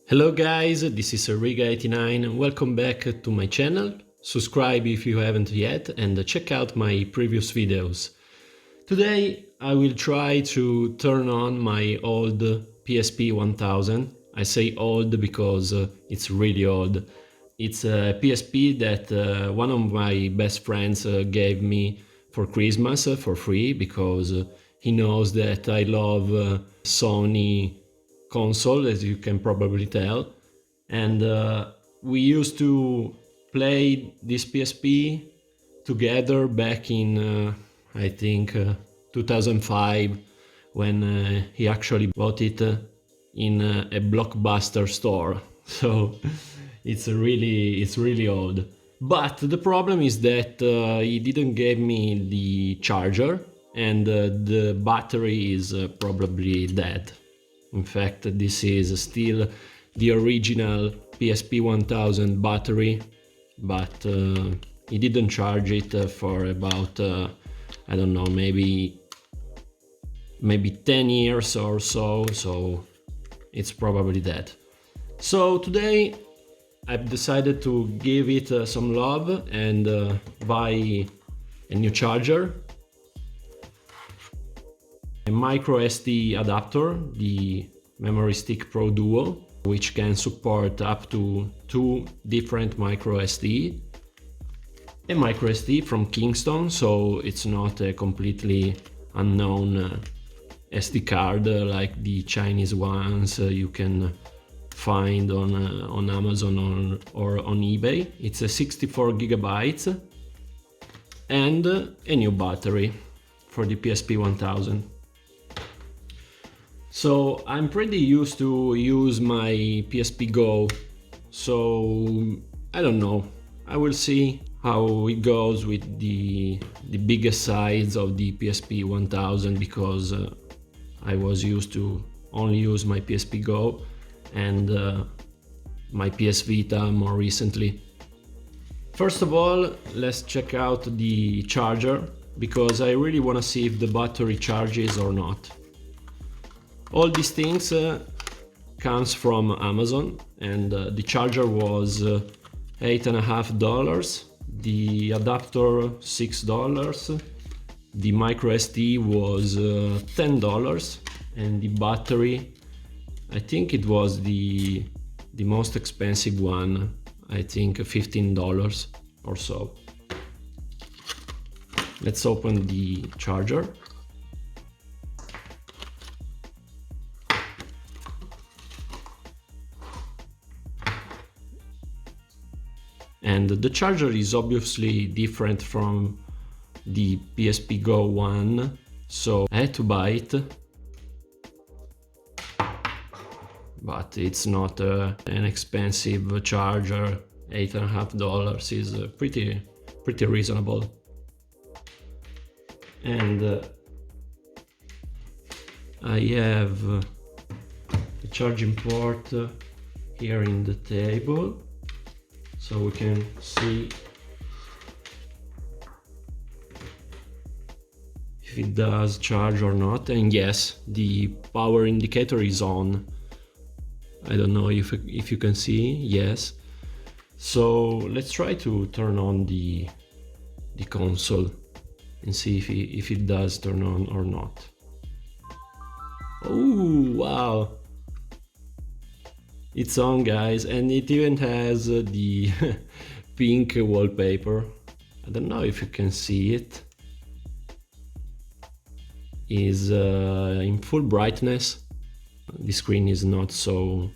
Hello guys, this is Riga89. Welcome back to my channel. Subscribe if you haven't yet and check out my previous videos. Today I will try to turn on my old PSP 1000. I say old because it's really old. It's a PSP that one of my best friends gave me for Christmas for free because he knows that I love Sony console, as you can probably tell, and we used to play this PSP together back in I think 2005 when he actually bought it in a Blockbuster store. So it's really old. But the problem is that he didn't give me the charger, and the battery is probably dead. In fact, this is still the original PSP 1000 battery, but he didn't charge it for about, I don't know, maybe 10 years or so it's probably dead. So today I've decided to give it some love and buy a new charger. A MicroSD adapter, the Memory Stick Pro Duo, which can support up to 2 different MicroSD. A MicroSD from Kingston, so it's not a completely unknown SD card like the Chinese ones you can find on Amazon or on eBay. It's a 64 gigabytes and a new battery for the PSP 1000. So I'm pretty used to use my PSP Go, so I don't know. I will see how it goes with the biggest size of the PSP 1000 because I was used to only use my PSP Go and my PS Vita more recently. First of all, let's check out the charger because I really want to see if the battery charges or not. All these things comes from Amazon, and the charger was $8.50, the adapter $6, the microSD was $10, and the battery, I think it was the most expensive one, I think $15 or so. Let's open the charger. And the charger is obviously different from the PSP Go one, so I had to buy it. But it's not an expensive charger. $8.50 is pretty reasonable. And I have the charging port here in the table, so we can see if it does charge or not. And yes, the power indicator is on. I don't know if you can see. Yes. So let's try to turn on the console and see if it does turn on or not. Oh wow! It's on, guys, and it even has the pink wallpaper. I don't know if you can see it. Is in full brightness. The screen is not so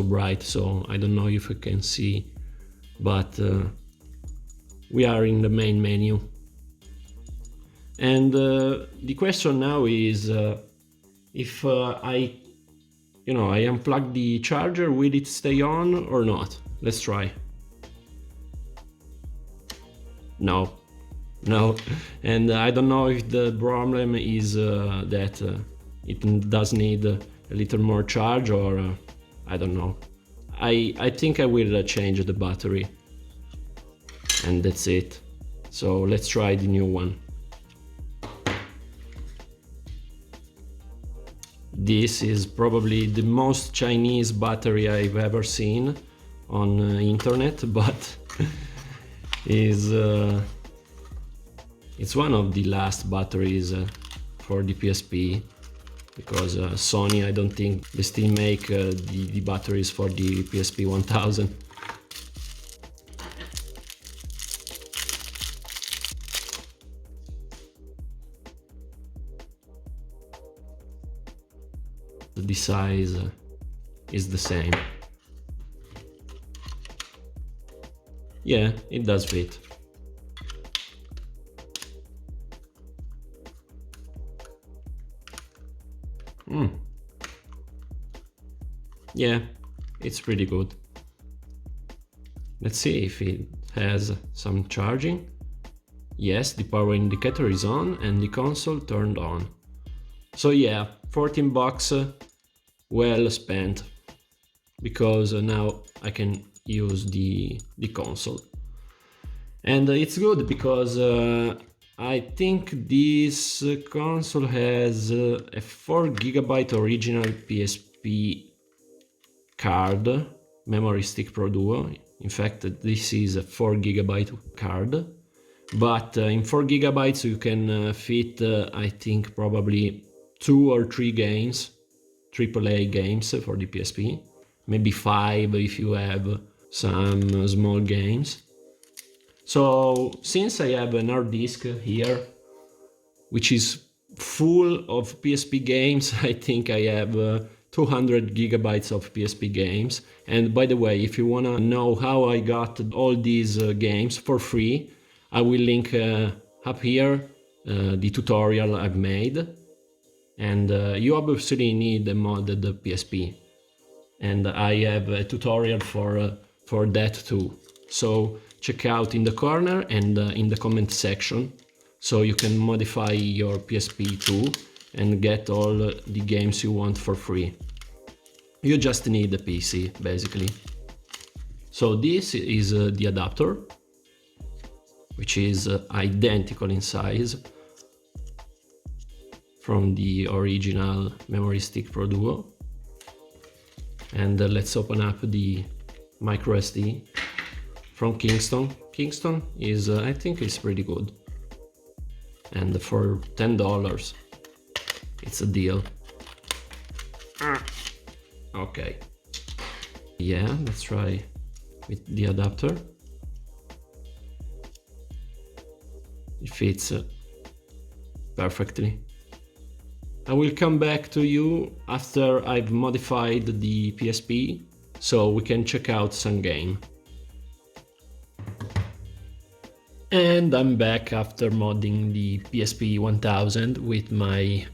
bright, so I don't know if you can see, but we are in the main menu. And the question now is if I unplug the charger, will it stay on or not? Let's try. No. And I don't know if the problem is that it does need a little more charge, or I don't know. I think I will change the battery, and that's it. So let's try the new one. This is probably the most Chinese battery I've ever seen on internet, but is it's one of the last batteries for the PSP, because Sony, I don't think they still make the batteries for the PSP 1000. The size is the same. Yeah, it does fit. Yeah, it's pretty good. Let's see if it has some charging. Yes, the power indicator is on and the console turned on. So yeah, 14 bucks well spent, because now I can use the console. And it's good because I think this console has a 4GB original PSP card, memory stick Pro Duo. In fact, this is a 4GB card, but in 4GB you can fit, I think, probably 2 or 3 games, AAA games for the PSP, maybe 5 if you have some small games. So since I have an hard disk here, which is full of PSP games, I think I have 200 gigabytes of PSP games. And by the way, if you wanna know how I got all these games for free, I will link up here the tutorial I've made. And you obviously need a modded PSP. And I have a tutorial for that too. So check out in the corner and in the comment section, so you can modify your PSP too and get all the games you want for free. You just need a PC basically. So this is the adapter, which is identical in size from the original memory stick Pro Duo. And let's open up the MicroSD from Kingston. Kingston is, I think it's pretty good. And for $10, it's a deal. Okay. Yeah, let's try with the adapter. It fits perfectly. I will come back to you after I've modified the PSP, so we can check out some game. And I'm back after modding the PSP 1000 with my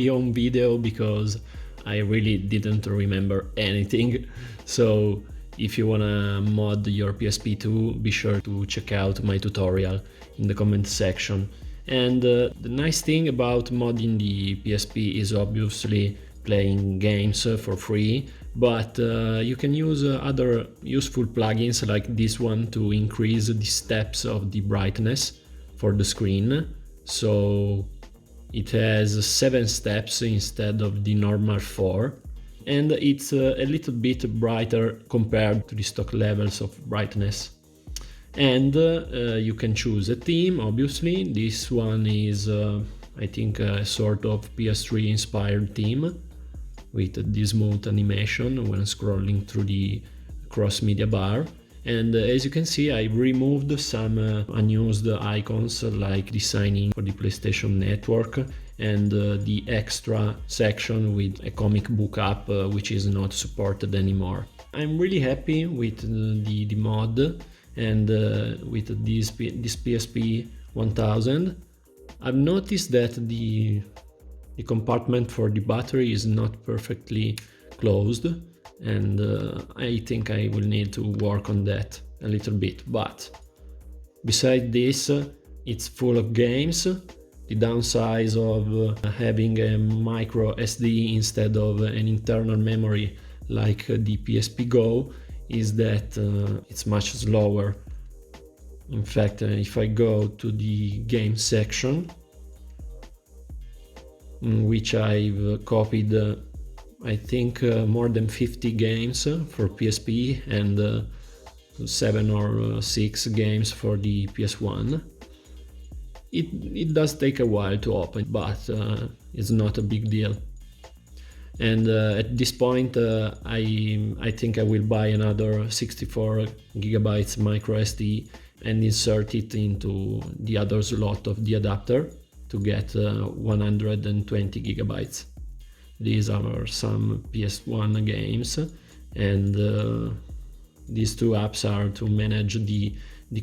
own video, because I really didn't remember anything. So if you wanna mod your PSP too, be sure to check out my tutorial in the comment section. And the nice thing about modding the PSP is obviously playing games for free, but you can use other useful plugins like this one to increase the steps of the brightness for the screen. So it has 7 steps instead of the normal 4, and it's a little bit brighter compared to the stock levels of brightness. And you can choose a theme, obviously. This one is, I think, a sort of PS3 inspired theme with this smooth animation when scrolling through the cross-media bar. And as you can see, I removed some unused icons like the sign-in for the PlayStation Network and the extra section with a comic book app, which is not supported anymore. I'm really happy with the mod and with this PSP 1000. I've noticed that the compartment for the battery is not perfectly closed, and I think I will need to work on that a little bit. But besides this, it's full of games. The downside of having a micro SD instead of an internal memory like the PSP Go is that it's much slower. In fact, if I go to the game section, which I've copied I think more than 50 games for PSP and 7 or 6 games for the PS1. It does take a while to open, but it's not a big deal. And at this point I think I will buy another 64 gigabytes MicroSD and insert it into the other slot of the adapter to get 120 gigabytes. These are some PS1 games, and these two apps are to manage the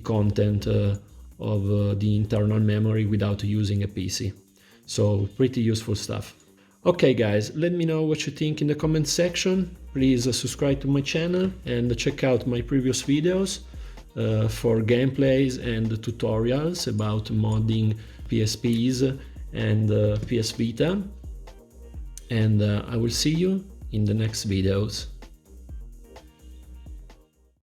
content of the internal memory without using a PC. So pretty useful stuff. Okay guys, let me know what you think in the comment section. Please subscribe to my channel and check out my previous videos for gameplays and tutorials about modding PSPs and PS Vita. And I will see you in the next videos.